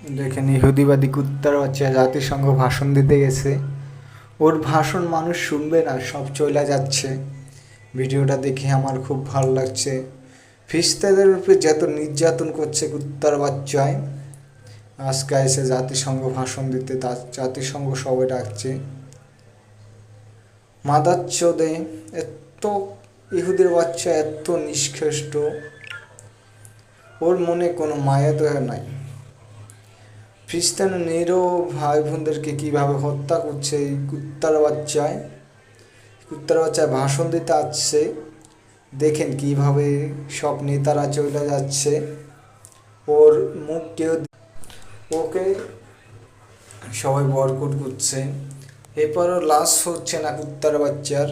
দেখেন ইহুদিবাদী কুত্তার বাচ্চা জাতিসংঘ ভাষণ দিতে গেছে। ওর ভাষণ মানুষ শুনবে না, সব চলে যাচ্ছে। ভিডিওটা দেখে আমার খুব ভালো লাগছে। খ্রিস্টানদের উপরে যত নির্যাতন করছে কুত্তার বাচ্চায়, আজকে এসে জাতিসংঘ ভাষণ দিতে, তার জাতিসংঘ সবাই ডাকছে। মাদাচ্চোদে এত ইহুদির বাচ্চা এত নিষ্কৃষ্ট, ওর মনে কোনো মায়া দয়া নাই। খ্রিস্টান নিরীহ ভাই বোনদেরকে কীভাবে হত্যা করছে এই কুত্তার বাচ্চায় ভাষণ দিতে আসছে। দেখেন কিভাবে সব নেতারা চলে যাচ্ছে, ওর মুখ কেউ, ওকে সবাই বরকট করছে। এরপরও লাশ হচ্ছে না কুত্তার বাচ্চার,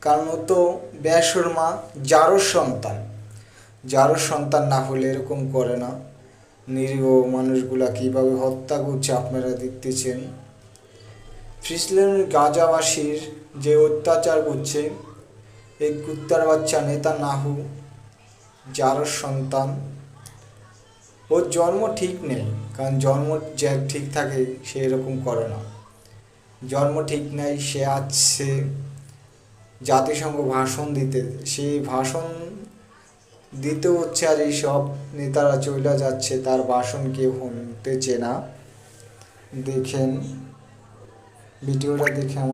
কারণ ও তো বেশরমা, যারও সন্তান না হলে এরকম করে না। নিরীহ মানুষগুলা কীভাবে হত্যা করছে আপনারা দেখতেছেন। ফিলিস্তিনের গাজাবাসীর যে অত্যাচার করছে, এই কুত্তার বাচ্চা নেতানিয়াহু, যারও সন্তান, ওর জন্ম ঠিক নেই। কারণ জন্ম যে ঠিক থাকে সে এরকম করে না, জন্ম ঠিক নেই। সে আসছে জাতিসংঘ ভাষণ দিতে, সেই ভাষণ দিতে হচ্ছে, আর এই সব নেতারা চলে যাচ্ছে, তার ভাষণ কেউ শুনতেছে না। দেখেন ভিডিওটা দেখে